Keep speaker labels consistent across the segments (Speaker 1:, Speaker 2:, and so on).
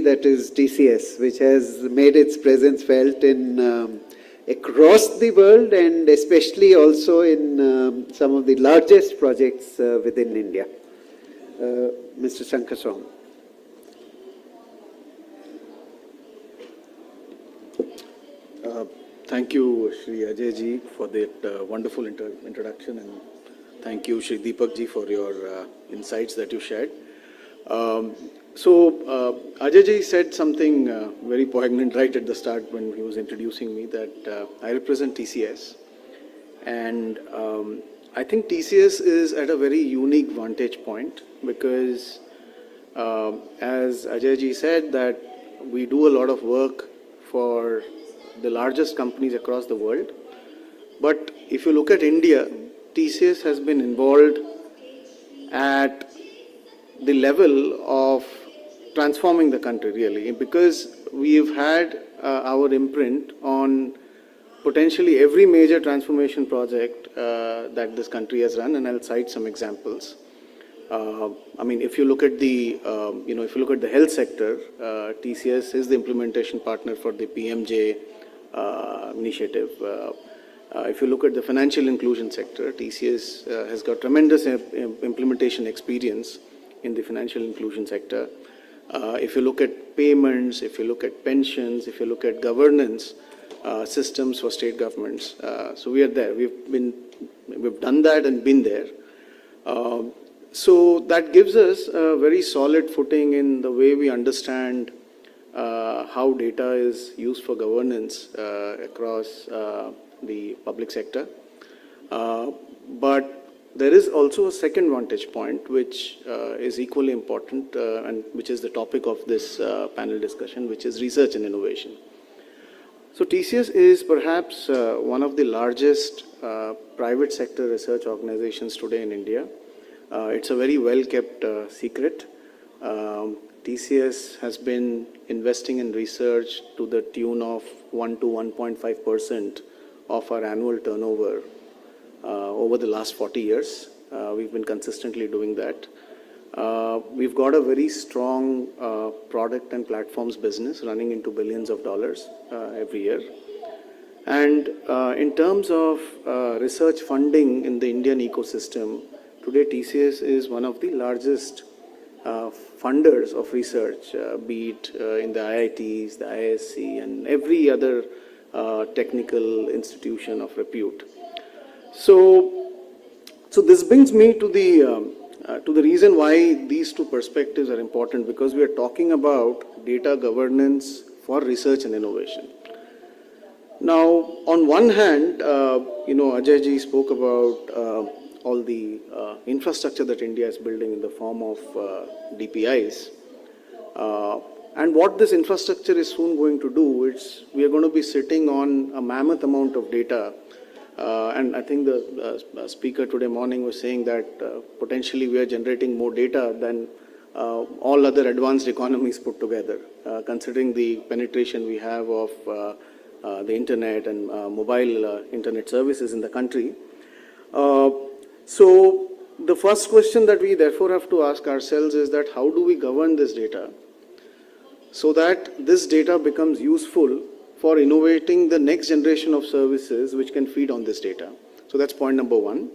Speaker 1: that is TCS, which has made its presence felt in across the world and especially also in some of the largest projects within India. Mr. Shankar.
Speaker 2: Thank you, Shri Ajay ji, for that wonderful introduction, and thank you, Shri Deepak ji, for your insights that you shared. Ajay ji said something very poignant right at the start when he was introducing me, that I represent TCS, and I think TCS is at a very unique vantage point because, as Ajay ji said, that we do a lot of work for the largest companies across the world. But if you look at India, TCS has been involved at the level of transforming the country really, because we've had our imprint on potentially every major transformation project that this country has run, and I'll cite some examples. I mean, if you look at the, if you look at the health sector, TCS is the implementation partner for the PMJ initiative. If you look at the financial inclusion sector, TCS has got tremendous implementation experience in the financial inclusion sector. If you look at payments, if you look at pensions, if you look at governance systems for state governments, so we are there. We've done that and been there. So that gives us a very solid footing in the way we understand how data is used for governance across the public sector. But there is also a second vantage point which is equally important and which is the topic of this panel discussion, which is research and innovation. So TCS is perhaps one of the largest private sector research organizations today in India. It's a very well-kept secret. TCS has been investing in research to the tune of 1 to 1.5% of our annual turnover over the last 40 years. We've been consistently doing that. We've got a very strong product and platforms business running into billions of dollars every year. And in terms of research funding in the Indian ecosystem, today TCS is one of the largest funders of research, be it in the IITs, the ISC, and every other technical institution of repute. So this brings me to the reason why these two perspectives are important, because we are talking about data governance for research and innovation. Now, on one hand, Ajay ji spoke about all the infrastructure that India is building in the form of DPIs. And what this infrastructure is soon going to do, we are going to be sitting on a mammoth amount of data. And I think the speaker today morning was saying that potentially we are generating more data than all other advanced economies put together, considering the penetration we have of the internet and mobile internet services in the country. So the first question that we therefore have to ask ourselves is that how do we govern this data so that this data becomes useful for innovating the next generation of services which can feed on this data. So that's point number one.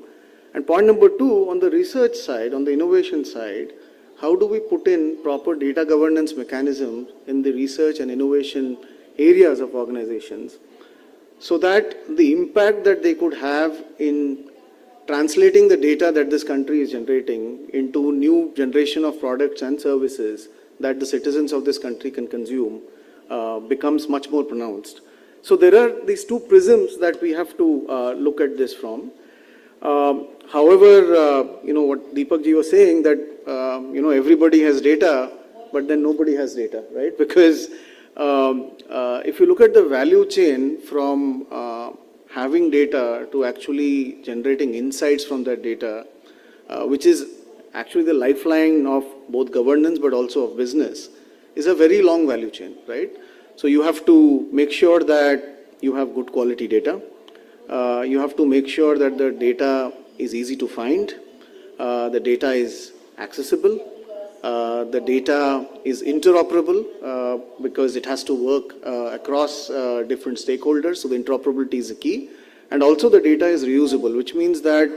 Speaker 2: And point number two, on the research side, on the innovation side, how do we put in proper data governance mechanisms in the research and innovation areas of organizations so that the impact that they could have in translating the data that this country is generating into new generation of products and services that the citizens of this country can consume becomes much more pronounced. So there are these two prisms that we have to look at this from. However, what Deepak ji was saying that, everybody has data, but then nobody has data, right? Because if you look at the value chain from having data to actually generating insights from that data, which is actually the lifeline of both governance but also of business, is a very long value chain, right? So you have to make sure that you have good quality data. You have to make sure that the data is easy to find, the data is accessible, The data is interoperable because it has to work across different stakeholders. So the interoperability is the key. And also the data is reusable, which means that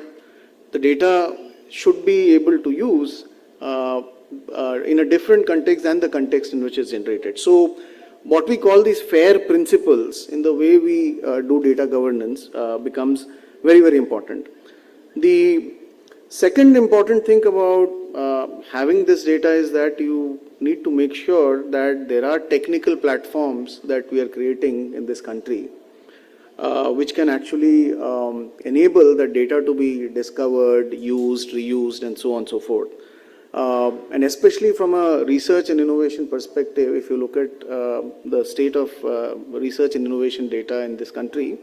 Speaker 2: the data should be able to use in a different context than the context in which it's generated. So what we call these FAIR principles in the way we do data governance becomes very, very important. The second important thing about having this data is that you need to make sure that there are technical platforms that we are creating in this country which can actually enable the data to be discovered, used, reused, and so on and so forth. And especially from a research and innovation perspective, if you look at the state of research and innovation data in this country,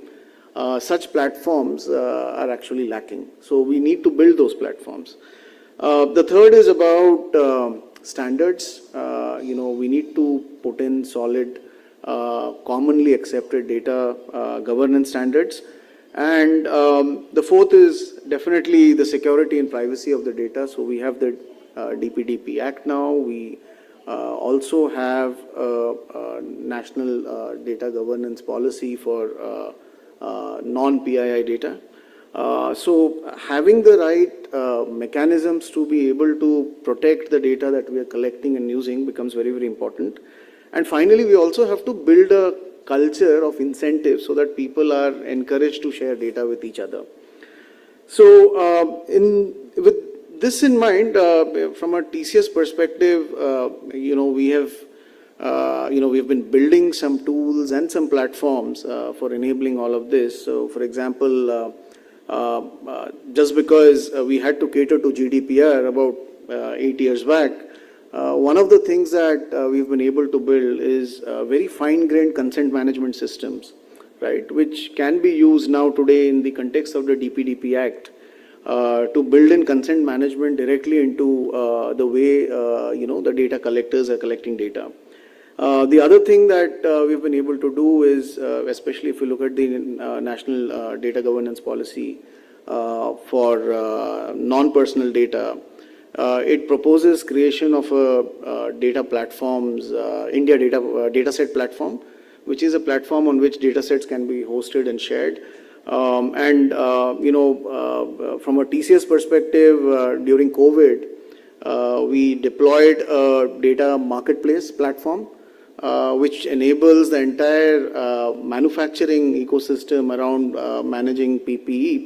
Speaker 2: such platforms are actually lacking. So we need to build those platforms. The third is about standards. We need to put in solid, commonly accepted data governance standards. And the fourth is definitely the security and privacy of the data. So we have the DPDP Act now. We also have a national data governance policy for non-PII data. So having the right mechanisms to be able to protect the data that we are collecting and using becomes very, very important. And finally, we also have to build a culture of incentives so that people are encouraged to share data with each other. So with this in mind, from a TCS perspective, we have been building some tools and some platforms for enabling all of this. So, for example, just because we had to cater to GDPR about 8 years back, one of the things that we've been able to build is very fine-grained consent management systems, right, which can be used now today in the context of the DPDP Act to build in consent management directly into the way the data collectors are collecting data. The other thing that we've been able to do is, especially if you look at the National Data Governance Policy for non-personal data, it proposes creation of a data platforms, India data set platform, which is a platform on which data sets can be hosted and shared. From a TCS perspective, during COVID, we deployed a data marketplace platform, which enables the entire manufacturing ecosystem around managing PPE,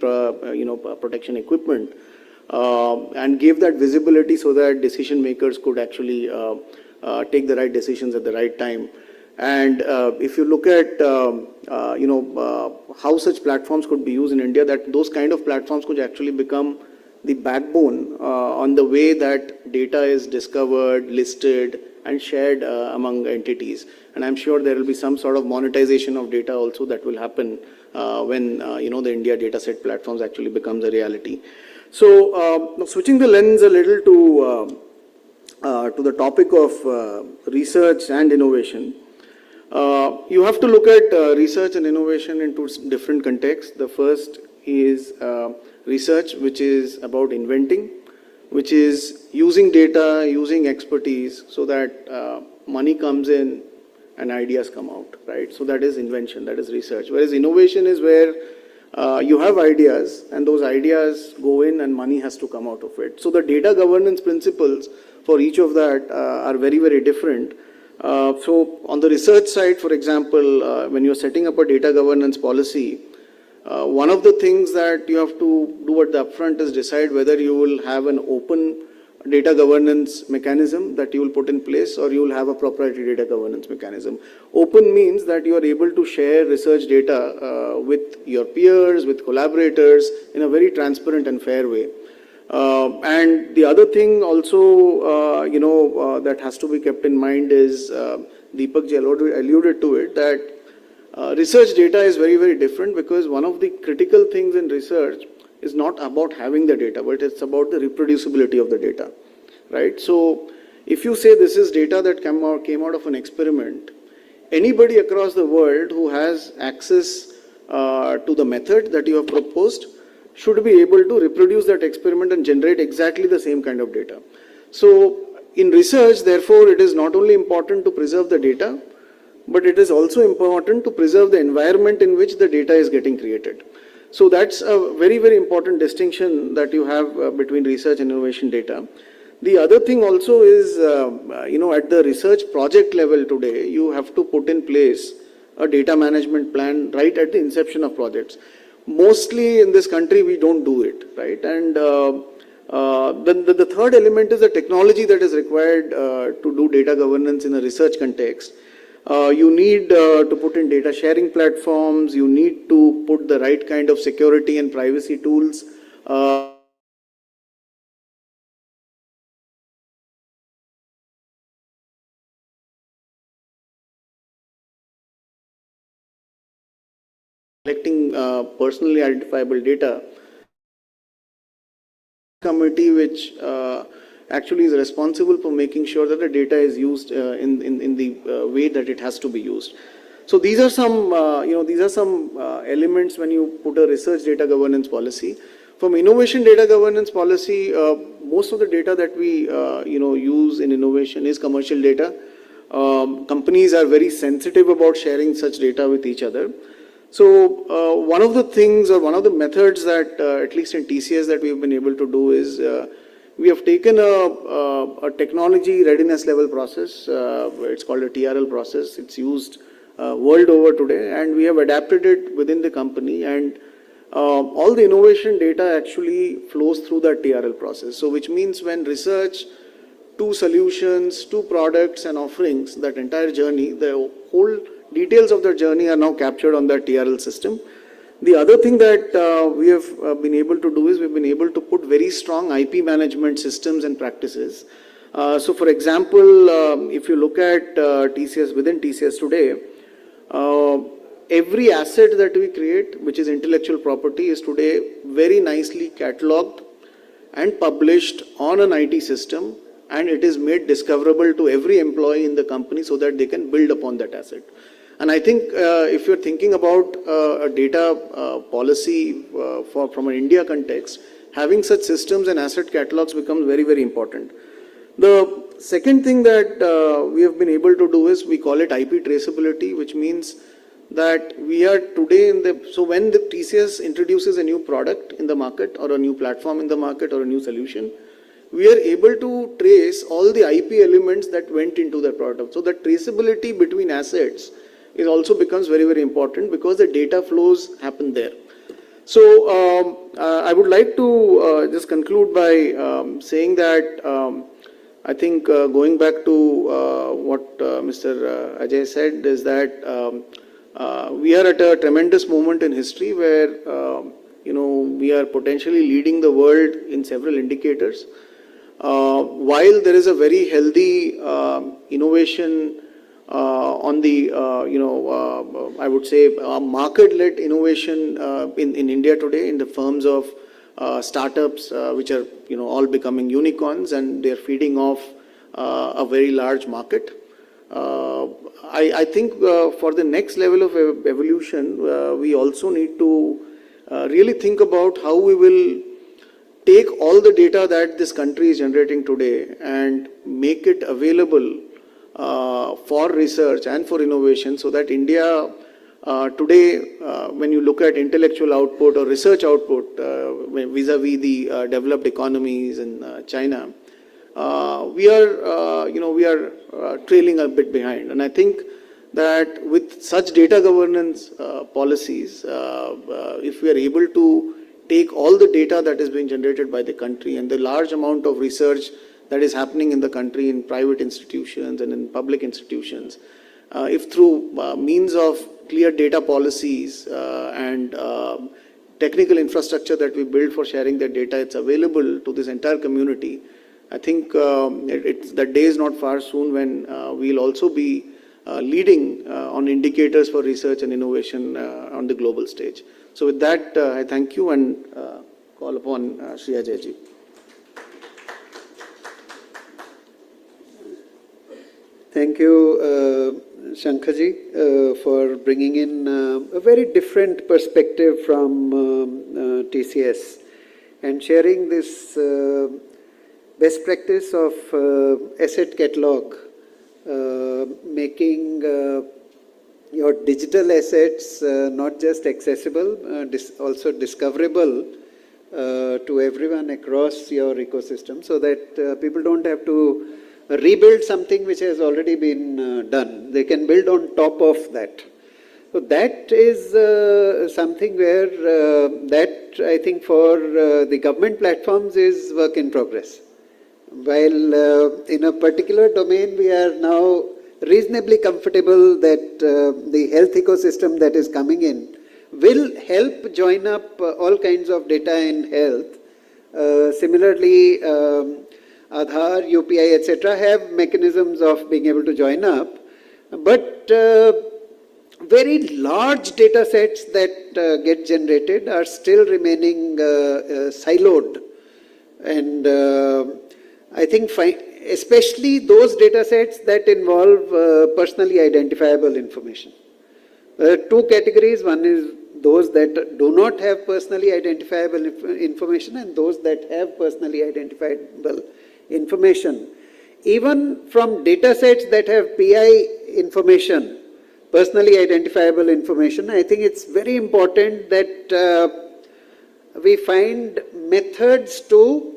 Speaker 2: protection equipment, and gave that visibility so that decision makers could actually take the right decisions at the right time. And if you look at how such platforms could be used in India, that those kind of platforms could actually become the backbone on the way that data is discovered, listed, and shared among entities. And I'm sure there will be some sort of monetization of data also that will happen when the India data set platforms actually becomes a reality. So switching the lens a little to the topic of research and innovation. You have to look at research and innovation in two different contexts. The first is research, which is about inventing, which is using data, using expertise so that money comes in and ideas come out, right? So that is invention, that is research. Whereas innovation is where you have ideas and those ideas go in and money has to come out of it. So the data governance principles for each of that are very, very different. So on the research side, for example, when you're setting up a data governance policy, one of the things that you have to do at the upfront is decide whether you will have an open data governance mechanism that you will put in place or you will have a proprietary data governance mechanism. Open means that you are able to share research data with your peers, with collaborators in a very transparent and fair way. And the other thing also, that has to be kept in mind is, Deepak ji alluded to it, that research data is very, very different because one of the critical things in research is not about having the data, but it's about the reproducibility of the data, right? So if you say this is data that came out of an experiment, anybody across the world who has access to the method that you have proposed should be able to reproduce that experiment and generate exactly the same kind of data. So in research, therefore, it is not only important to preserve the data, but it is also important to preserve the environment in which the data is getting created. So that's a very, very important distinction that you have between research and innovation data. The other thing also is, at the research project level today, you have to put in place a data management plan right at the inception of projects. Mostly in this country, we don't do it, right? And then the third element is the technology that is required to do data governance in a research context. You need to put in data sharing platforms, you need to put the right kind of security and privacy tools. Collecting personally identifiable data. Committee which actually is responsible for making sure that the data is used in the way that it has to be used. So these are some elements when you put a research data governance policy. From innovation data governance policy, most of the data that we use in innovation is commercial data. Companies are very sensitive about sharing such data with each other. So one of the things or one of the methods that at least in TCS that we have been able to do is we have taken a technology readiness level process. It's called a TRL process. It's used world over today, and we have adapted it within the company, and all the innovation data actually flows through that TRL process. So which means when research to solutions to products and offerings, that entire journey, the whole details of the journey are now captured on that TRL system. The other thing that we have been able to do is we've been able to put very strong IP management systems and practices. So for example, if you look at TCS, within TCS today, every asset that we create, which is intellectual property, is today very nicely catalogued and published on an IT system, and it is made discoverable to every employee in the company so that they can build upon that asset. And I think if you're thinking about a data policy from an India context, having such systems and asset catalogs becomes very, very important. The second thing that we have been able to do is we call it IP traceability, which means that we are today so when the TCS introduces a new product in the market or a new platform in the market or a new solution, we are able to trace all the IP elements that went into the product. So that traceability between assets is also becomes very, very important because the data flows happen there. So I would like to just conclude by saying that I think going back to what Mr. Ajay said is that we are at a tremendous moment in history where we are potentially leading the world in several indicators. While there is a very healthy innovation on the, I would say, market-led innovation in India today in the firms of startups, which are, all becoming unicorns, and they're feeding off a very large market. I think for the next level of evolution, we also need to really think about how we will take all the data that this country is generating today and make it available for research and for innovation, so that India today, when you look at intellectual output or research output vis-a-vis the developed economies in China, we are trailing a bit behind. And I think that with such data governance policies, if we are able to take all the data that is being generated by the country and the large amount of research that is happening in the country in private institutions and in public institutions, if through means of clear data policies and technical infrastructure that we build for sharing that data, it's available to this entire community, I think that day is not far soon when we'll also be leading on indicators for research and innovation on the global stage. So with that, I thank you and call upon Shri Ajay ji.
Speaker 1: Thank you, Shankhaji, for bringing in a very different perspective from TCS and sharing this best practice of asset catalog, making your digital assets not just accessible, also discoverable to everyone across your ecosystem, so that people don't have to rebuild something which has already been done. They can build on top of that. So that is something where that I think for the government platforms is work in progress. While in a particular domain we are now reasonably comfortable that the health ecosystem that is coming in will help join up all kinds of data in health. Similarly, Aadhaar, UPI, etc. have mechanisms of being able to join up, but very large data sets that get generated are still remaining siloed. And I think especially those data sets that involve personally identifiable information. There are two categories. One is those that do not have personally identifiable information and those that have personally identifiable information. Even from data sets that have PI information, personally identifiable information, I think it's very important that we find methods to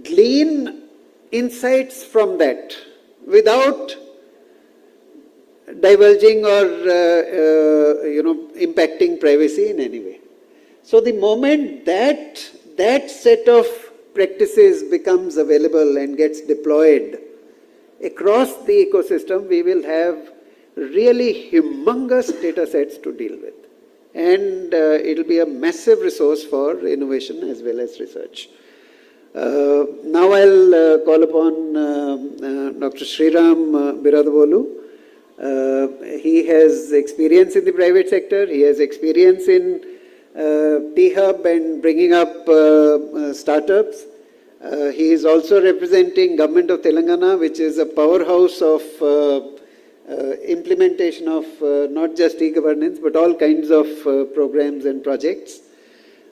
Speaker 1: glean insights from that without divulging or impacting privacy in any way. So the moment that set of practices becomes available and gets deployed across the ecosystem, we will have really humongous data sets to deal with. And it will be a massive resource for innovation as well as research. Now I'll call upon Dr. Sriram Biradavolu. He has experience in the private sector. He has experience in T-Hub and bringing up startups. He is also representing Government of Telangana, which is a powerhouse of implementation of not just e-governance, but all kinds of programs and projects.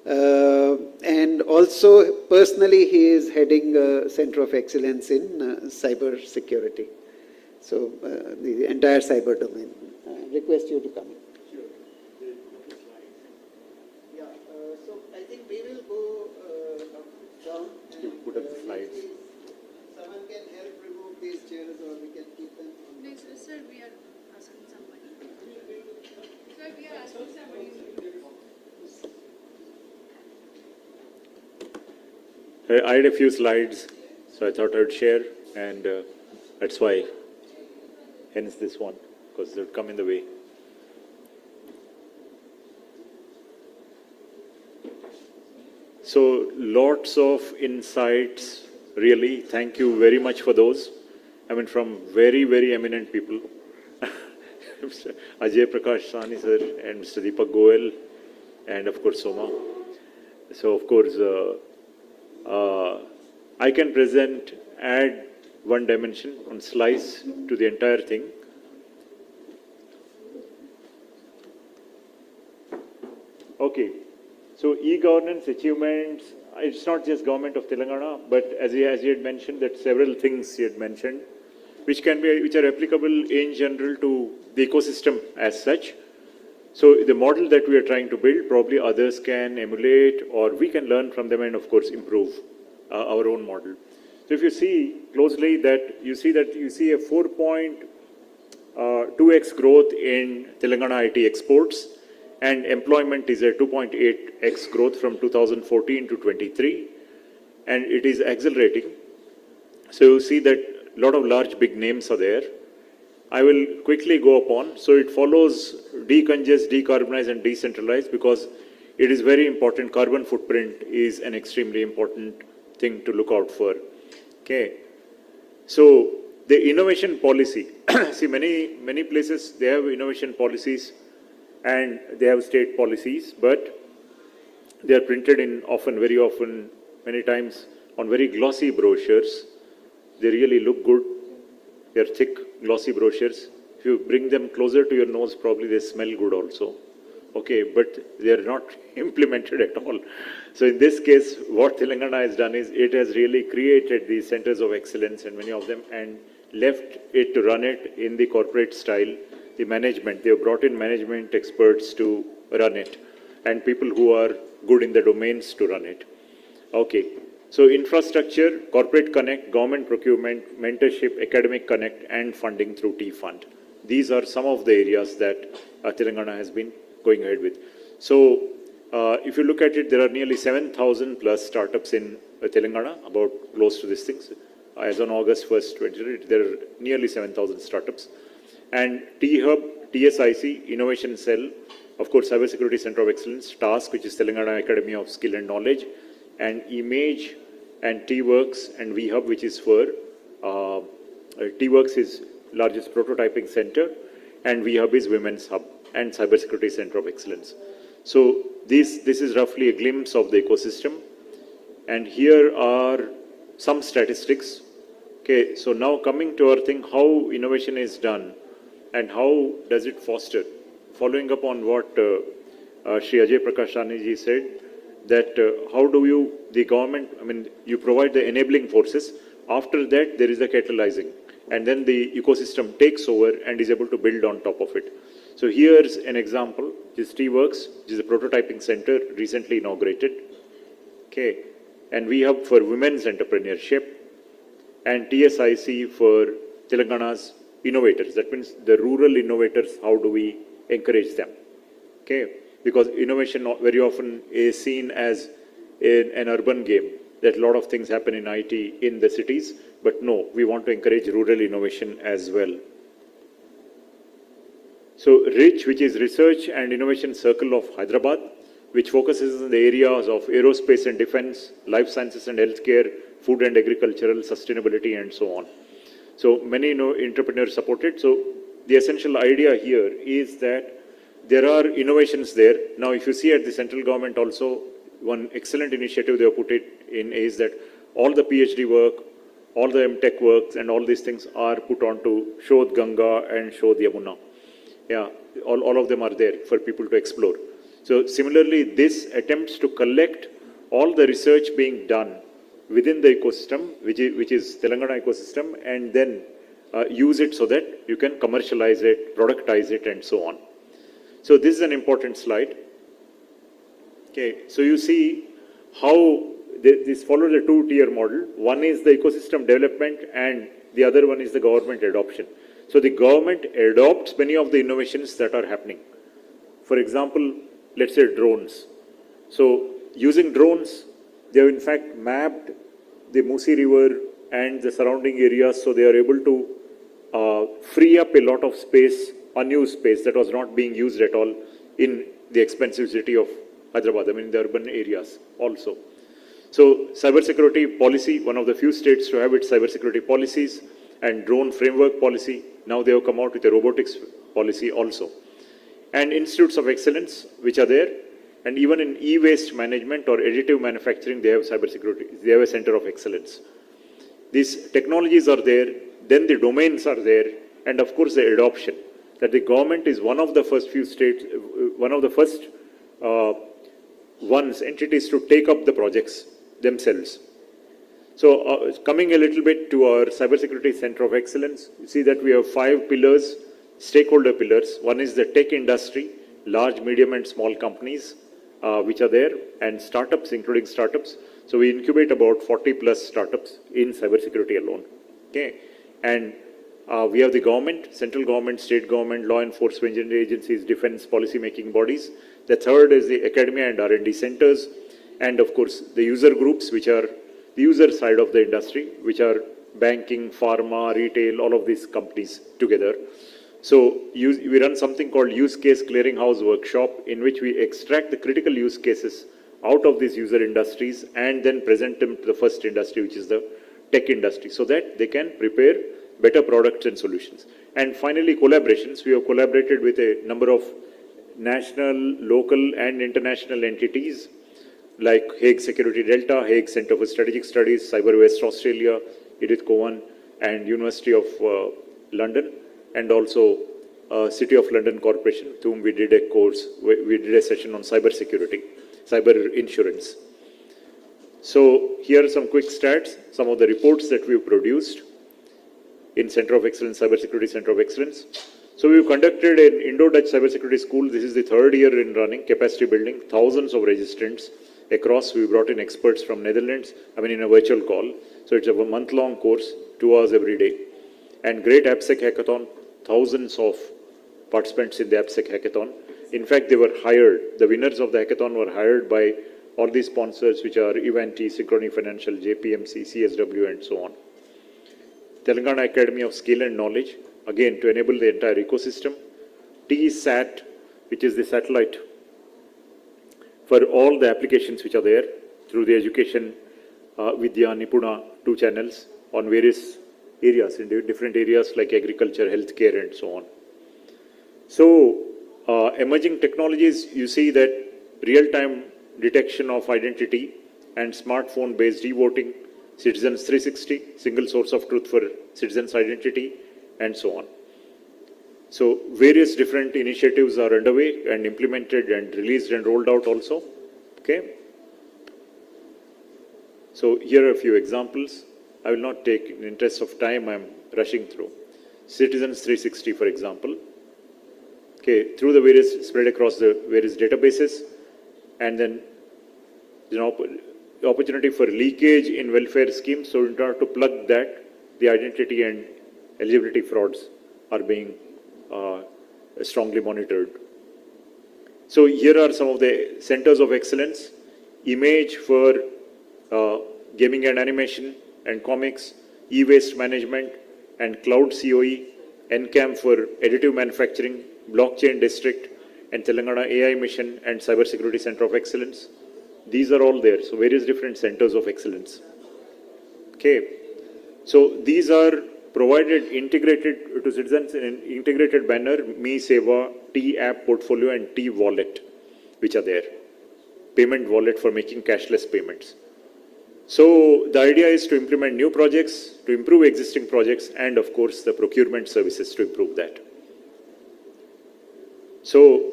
Speaker 1: And also, personally, he is heading a Center of Excellence in cyber security. So, the entire cyber domain. I request you to come in. Sure. Yeah, so I think we will go down and
Speaker 3: you put up the slides.
Speaker 1: Someone can help remove these chairs or we can keep them.
Speaker 4: No, sir, we are asking somebody. Sir, we are asking somebody.
Speaker 3: I had a few slides, so I thought I would share, and that's why, hence this one, because they would come in the way. So, lots of insights, really. Thank you very much for those. I mean, from very, very eminent people. Mr. Ajay Prakash Sani, sir, and Mr. Deepak Goel, and of course, Soma. So, of course, I can add one dimension on slice to the entire thing. Okay, so e-governance achievements, it's not just government of Telangana, but as you had mentioned, that several things you had mentioned, which are applicable in general to the ecosystem as such. So the model that we are trying to build, probably others can emulate, or we can learn from them and of course improve our own model. So if you see closely you see a 4.2x growth in Telangana IT exports, and employment is a 2.8x growth from 2014 to 23, and it is accelerating. So you see that a lot of large big names are there. I will quickly go upon. So it follows decongest, decarbonize and decentralize, because it is very important. Carbon footprint is an extremely important thing to look out for. Okay. So the innovation policy, see many places they have innovation policies and they have state policies, but they are printed in very often, many times on very glossy brochures. They really look good. They are thick, glossy brochures. If you bring them closer to your nose, probably they smell good also. okay, but they are not implemented at all. So in this case, what Telangana has done is it has really created these centers of excellence and many of them and left it to run it in the corporate style. The management, they have brought in management experts to run it and people who are good in the domains to run it. Okay, so infrastructure, corporate connect, government procurement, mentorship, academic connect and funding through T-Fund. These are some of the areas that Telangana has been going ahead with. So if you look at it, there are nearly 7,000 plus startups in Telangana, about close to these things. As on August 1st, 2020, there are nearly 7,000 startups. And T-Hub, TSIC, Innovation Cell, of course, Cybersecurity Center of Excellence, TASK, which is Telangana Academy of Skill and Knowledge, and Image and T-Works and V-Hub, which is for T-Works is largest prototyping center, and V-Hub is Women's Hub and Cybersecurity Center of Excellence. So this is roughly a glimpse of the ecosystem. And here are some statistics. Okay, so now coming to our thing, how innovation is done and how does it foster? Following up on what Shri Ajay Prakashani ji said, that how do you, the government, I mean, you provide the enabling forces. After that, there is the catalyzing. And then the ecosystem takes over and is able to build on top of it. So here's an example, which is T-Works, which is a prototyping center recently inaugurated. Okay, and we have for women's entrepreneurship and TSIC for Telangana's innovators. That means the rural innovators, how do we encourage them? Okay, because innovation very often is seen as an urban game, that a lot of things happen in IT in the cities, but no, we want to encourage rural innovation as well. So RICH, which is Research and Innovation Circle of Hyderabad, which focuses on the areas of aerospace and defense, life sciences and healthcare, food and agricultural, sustainability, and so on. So many entrepreneurs support it. So the essential idea here is that there are innovations there. Now, if you see at the central government also, one excellent initiative they have put it in is that all the PhD work, all the MTech works, and all these things are put onto Shodh Ganga and Shodh Yamuna. Yeah, all of them are there for people to explore. So similarly, this attempts to collect all the research being done within the ecosystem, which is Telangana ecosystem, and then use it so that you can commercialize it, productize it, and so on. So this is an important slide. Okay, so you see how this follows a two-tier model. One is the ecosystem development and the other one is the government adoption. So the government adopts many of the innovations that are happening. For example, let's say drones. So using drones, they have in fact mapped the Musi River and the surrounding areas, so they are able to free up a lot of space, unused space that was not being used at all in the expensive city of Hyderabad, I mean the urban areas also. So cybersecurity policy, one of the few states to have its cybersecurity policies, and drone framework policy. Now they have come out with a robotics policy also. And institutes of excellence, which are there. And even in e-waste management or additive manufacturing, they have cybersecurity. They have a center of excellence. These technologies are there, then the domains are there, and of course the adoption. That the government is one of the first few states, one of the first entities to take up the projects themselves. So coming a little bit to our Cybersecurity Center of Excellence, you see that we have 5 pillars, stakeholder pillars. One is the tech industry, large, medium and small companies which are there, and startups, including startups. So we incubate about 40 plus startups in cybersecurity alone. Okay, and we have the government, central government, state government, law enforcement agencies, defense policy making bodies. The third is the academia and R&D centers, and of course the user groups, which are the user side of the industry, which are banking, pharma, retail, all of these companies together. So we run something called Use Case Clearinghouse Workshop, in which we extract the critical use cases out of these user industries and then present them to the first industry, which is the tech industry, so that they can prepare better products and solutions. And finally, collaborations. We have collaborated with a number of national, local and international entities like Hague Security Delta, Hague Center for Strategic Studies, Cyber West Australia, Edith Cowan, and University of London, and also City of London Corporation, with whom we did a course, we did a session on cyber security, cyber insurance. So here are some quick stats, some of the reports that we've produced in Center of Excellence, Cybersecurity Center of Excellence. So we've conducted an Indo-Dutch cybersecurity school. This is the third year in running, capacity building, thousands of registrants across. We brought in experts from Netherlands, in a virtual call. So it's a month-long course, 2 hours every day. And great AppSec hackathon, thousands of participants in the AppSec hackathon. In fact, they were hired, the winners of the hackathon were hired by all these sponsors, which are Evanti, Synchrony Financial, JPMC, CSW, and so on. Telangana Academy of Skill and Knowledge, again, to enable the entire ecosystem. TSAT, which is the satellite for all the applications which are there through the Education Vidya Nipuna 2 channels on various areas, in different areas like agriculture, healthcare, and so on. So, emerging technologies, you see that real-time detection of identity and smartphone-based e-voting, Citizens 360, single source of truth for citizens' identity, and so on. So, various different initiatives are underway and implemented and released and rolled out also. Okay. So, here are a few examples. I will not take, in the interest of time, I am rushing through. Citizens 360, for example. Okay, through the various, spread across the various databases, and then the opportunity for leakage in welfare schemes. So in order to plug that, the identity and eligibility frauds are being strongly monitored. So here are some of the centers of excellence. Image for gaming and animation and comics, e-waste management and cloud COE, NCAM for additive manufacturing, blockchain district, and Telangana AI mission and cybersecurity center of excellence. These are all there. So various different centers of excellence. Okay. So these are provided integrated to citizens in an integrated banner, MeitY, T-App portfolio, and T-Wallet, which are there. Payment wallet for making cashless payments. So the idea is to implement new projects, to improve existing projects, and of course the procurement services to improve that. So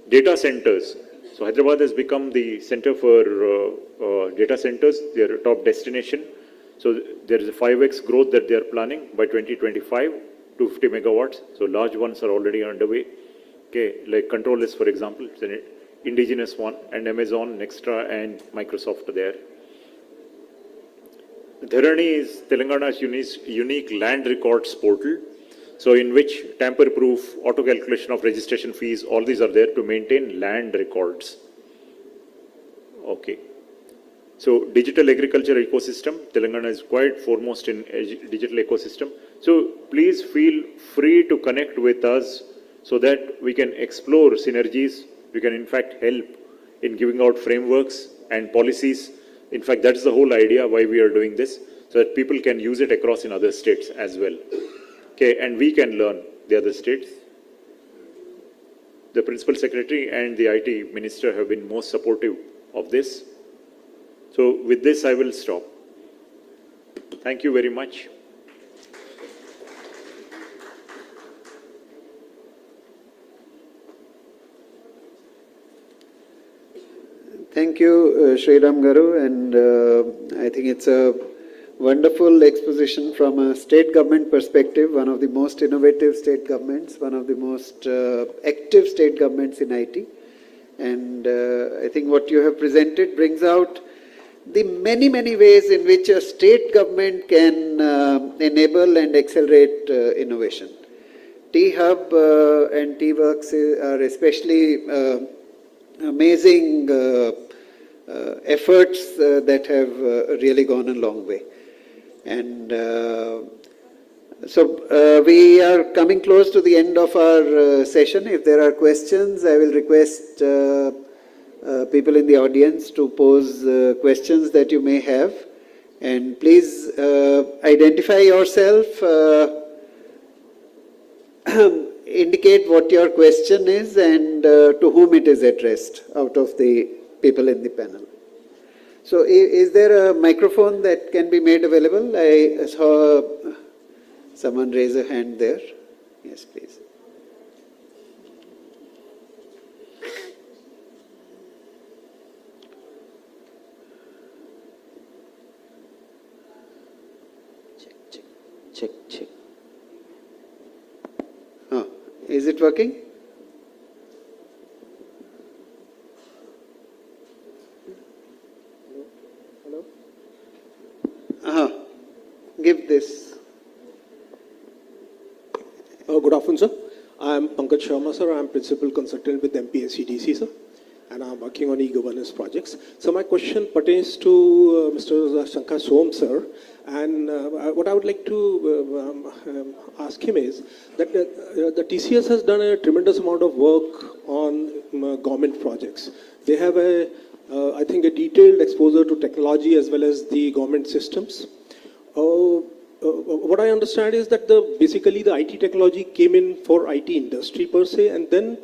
Speaker 3: data centers. So Hyderabad has become the center for data centers, their top destination. So there is a 5x growth that they are planning by 2025, 250 megawatts. So large ones are already underway. Okay, like Controllers, for example, it's an indigenous one, and Amazon, Nextra, and Microsoft are there. Dharani is Telangana's unique land records portal. So in which tamper-proof, auto-calculation of registration fees, all these are there to maintain land records. Okay. So digital agriculture ecosystem, Telangana is quite foremost in digital ecosystem. So please feel free to connect with us so that we can explore synergies. We can in fact help in giving out frameworks and policies. In fact, that's the whole idea why we are doing this, so that people can use it across in other states as well. Okay, and we can learn the other states. The Principal Secretary and the IT Minister have been most supportive of this. So with this, I will stop. Thank you very much.
Speaker 1: Thank you, Sriram Garu, and I think it's a wonderful exposition from a state government perspective, one of the most innovative state governments, one of the most active state governments in IT. And I think what you have presented brings out the many, many ways in which a state government can enable and accelerate innovation. T-Hub and T-Works are especially amazing efforts that have really gone a long way. And so we are coming close to the end of our session. If there are questions, I will request people in the audience to pose questions that you may have. And please identify yourself, indicate what your question is and to whom it is addressed out of the people in the panel. So is there a microphone that can be made available? I saw someone raise a hand there. Yes, please. Is it working? Hello? Give this.
Speaker 5: Good afternoon, sir. I'm Pankaj Sharma, sir. I'm Principal Consultant with MPSCDC, sir, and I'm working on e-governance projects. So my question pertains to Mr. Shankar Som, sir, and what I would like to ask him is that the TCS has done a tremendous amount of work on government projects. They have I think, a detailed exposure to technology as well as the government systems. What I understand is that basically the IT technology came in for IT industry per se, and then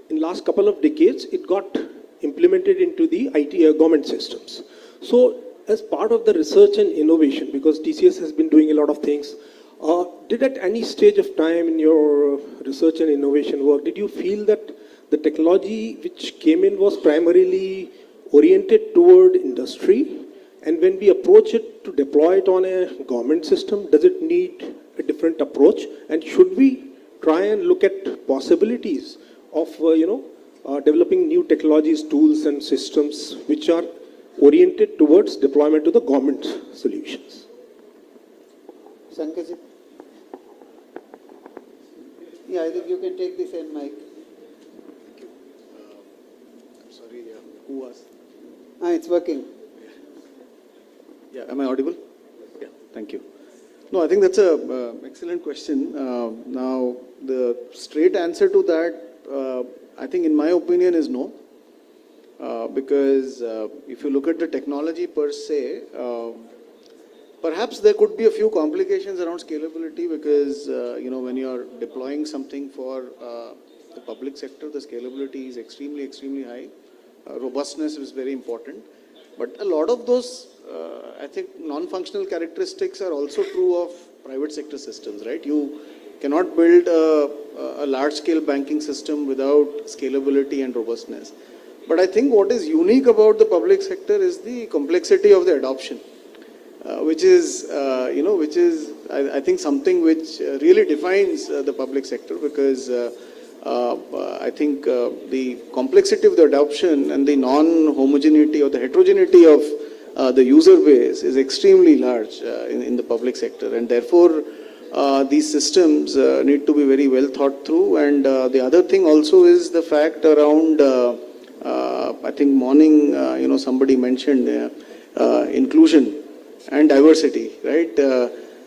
Speaker 5: in last couple of decades it got implemented into the IT government systems. So as part of the research and innovation, because TCS has been doing a lot of things, did at any stage of time in your research and innovation work, did you feel that the technology which came in was primarily oriented toward industry? And when we approach it to deploy it on a government system, does it need a different approach? And should we try and look at possibilities of, developing new technologies, tools and systems which are oriented towards deployment to the government solutions?
Speaker 1: Sankarji? Yeah, I think you can take this end mic.
Speaker 2: I'm sorry, who was?
Speaker 1: It's working.
Speaker 2: Yeah, am I audible? Yeah, thank you. No, I think that's an excellent question. Now, the straight answer to that, I think in my opinion is no. Because if you look at the technology per se, perhaps there could be a few complications around scalability because, when you're deploying something for the public sector, the scalability is extremely, extremely high. Robustness is very important. But a lot of those, I think, non-functional characteristics are also true of private sector systems, right? You cannot build a large-scale banking system without scalability and robustness. But I think what is unique about the public sector is the complexity of the adoption, which is, I think, something which really defines the public sector because I think the complexity of the adoption and the non-homogeneity or the heterogeneity of the user base is extremely large in the public sector, and therefore these systems need to be very well thought through. And the other thing also is the fact around, I think morning, somebody mentioned inclusion and diversity, right?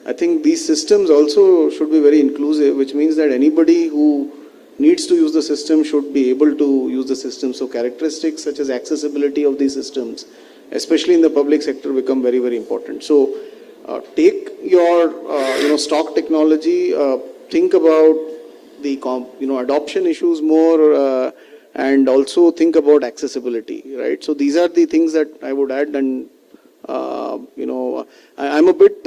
Speaker 2: I think these systems also should be very inclusive, which means that anybody who needs to use the system should be able to use the system. So characteristics such as accessibility of these systems, especially in the public sector, become very, very important. So take your stock technology, think about the adoption issues more, and also think about accessibility, right? So these are the things that I would add. And I'm a bit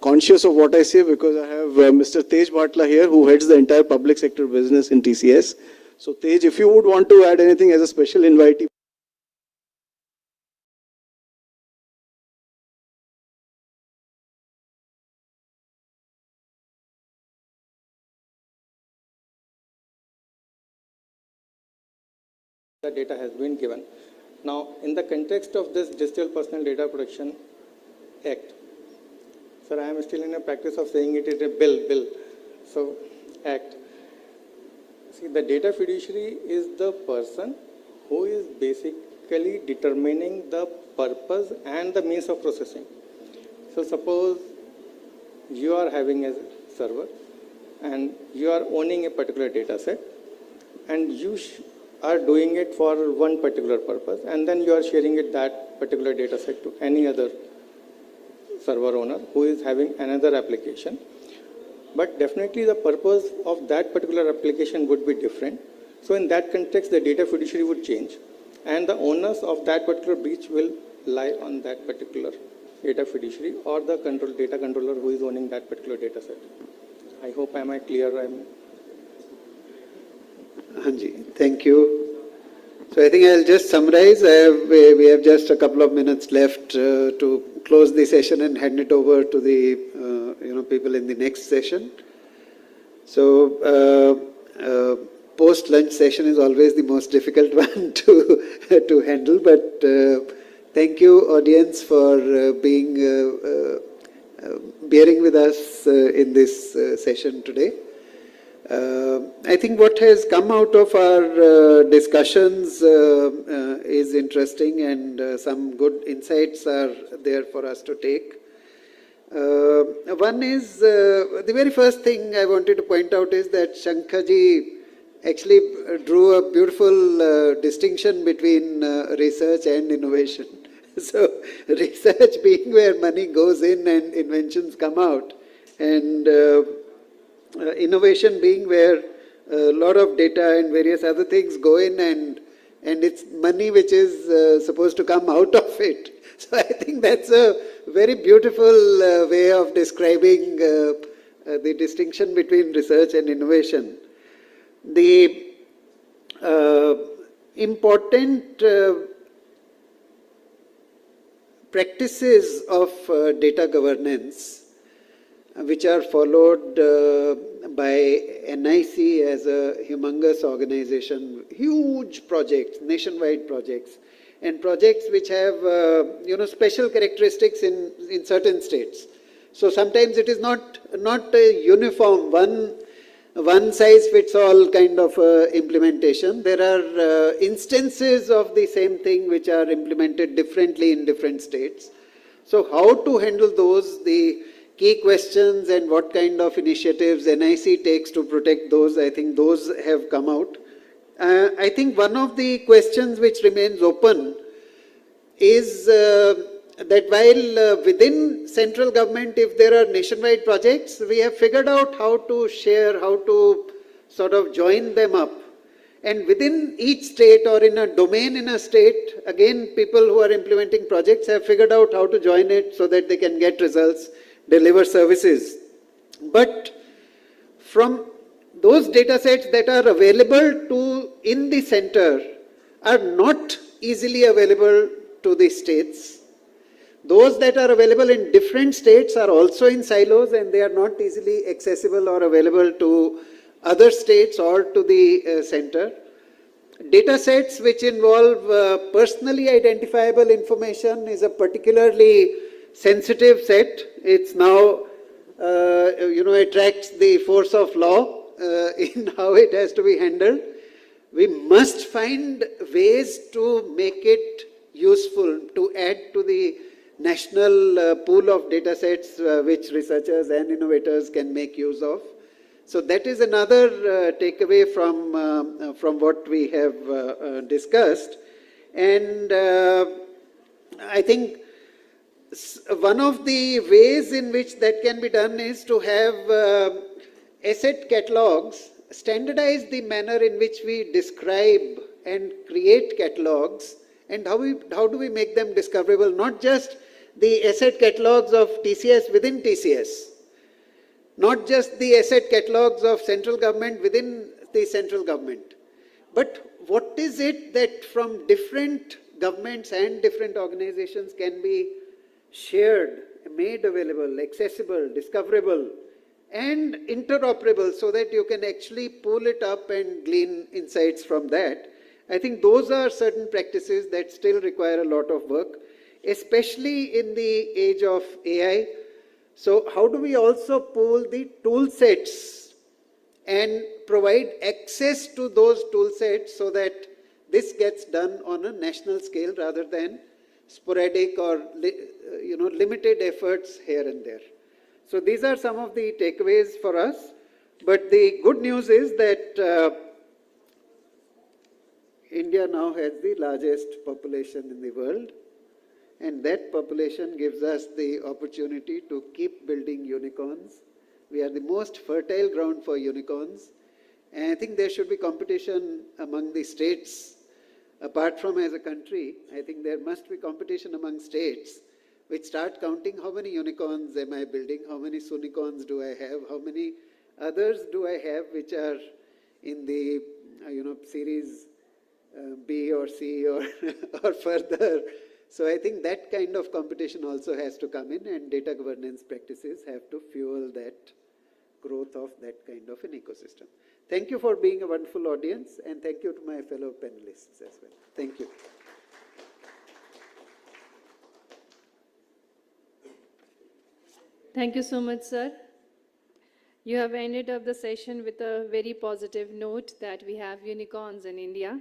Speaker 2: conscious of what I say because I have Mr. Tej Bhatla here, who heads the entire public sector business in TCS. So Tej, if you would want to add anything as a special invitee.
Speaker 6: The data has been given. Now, in the context of this Digital Personal Data Protection Act, sir, I am still in a practice of saying it is a bill. So, Act. See, the data fiduciary is the person who is basically determining the purpose and the means of processing. So, suppose you are having a server and you are owning a particular data set and you are doing it for one particular purpose, and then you are sharing it that particular data set to any other server owner who is having another application. But definitely the purpose of that particular application would be different. So in that context, the data fiduciary would change, and the onus of that particular breach will lie on that particular data fiduciary or the data controller who is owning that particular data set. I hope am I clear?
Speaker 1: Hanji, thank you. So I think I'll just summarize. We have just a couple of minutes left to close the session and hand it over to the people in the next session. So, post-lunch session is always the most difficult one to handle, but thank you, audience, for bearing with us in this session today. I think what has come out of our discussions is interesting, and some good insights are there for us to take. One is, the very first thing I wanted to point out is that Shankhaji actually drew a beautiful distinction between research and innovation. So, research being where money goes in and inventions come out, and innovation being where a lot of data and various other things go in, and it's money which is supposed to come out of it. So I think that's a very beautiful way of describing the distinction between research and innovation. The important practices of data governance, which are followed by NIC as a humongous organization, huge projects, nationwide projects, and projects which have special characteristics in certain states. So sometimes it is not a uniform one size fits all kind of implementation. There are instances of the same thing which are implemented differently in different states. So how to handle those, the key questions, and what kind of initiatives NIC takes to protect those, I think those have come out. I think one of the questions which remains open is that while within central government, if there are nationwide projects, we have figured out how to share, how to sort of join them up. And within each state or in a domain in a state, again, people who are implementing projects have figured out how to join it so that they can get results, deliver services. But from those data sets that are available in the center are not easily available to the states. Those that are available in different states are also in silos, and they are not easily accessible or available to other states or to the center. Data sets which involve personally identifiable information is a particularly sensitive set. It's now, attracts the force of law in how it has to be handled. We must find ways to make it useful, to add to the national pool of data sets which researchers and innovators can make use of. So that is another takeaway from what we have discussed. And I think one of the ways in which that can be done is to have asset catalogs, standardize the manner in which we describe and create catalogs, and how do we make them discoverable, not just the asset catalogs of TCS within TCS, not just the asset catalogs of central government within the central government, but what is it that from different governments and different organizations can be shared, made available, accessible, discoverable, and interoperable so that you can actually pull it up and glean insights from that. I think those are certain practices that still require a lot of work, especially in the age of AI. So how do we also pool the tool sets and provide access to those tool sets so that this gets done on a national scale rather than sporadic or limited efforts here and there. So these are some of the takeaways for us. But the good news is that India now has the largest population in the world, and that population gives us the opportunity to keep building unicorns. We are the most fertile ground for unicorns, and I think there should be competition among the states. Apart from as a country, I think there must be competition among states which start counting how many unicorns am I building, how many sunicorns do I have, how many others do I have which are in the series B or C or, or further. So I think that kind of competition also has to come in, and data governance practices have to fuel that growth of that kind of an ecosystem. Thank you for being a wonderful audience, and thank you to my fellow panelists as well. Thank you.
Speaker 7: Thank you so much, sir. You have ended up the session with a very positive note that we have unicorns in India.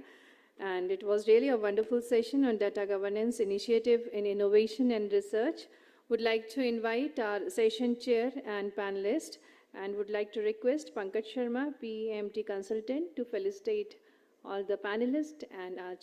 Speaker 7: And it was really a wonderful session on data governance initiative in innovation and research. Would like to invite our session chair and panelist, and would like to request Pankaj Sharma, PMT consultant, to felicitate all the panelists and our chair.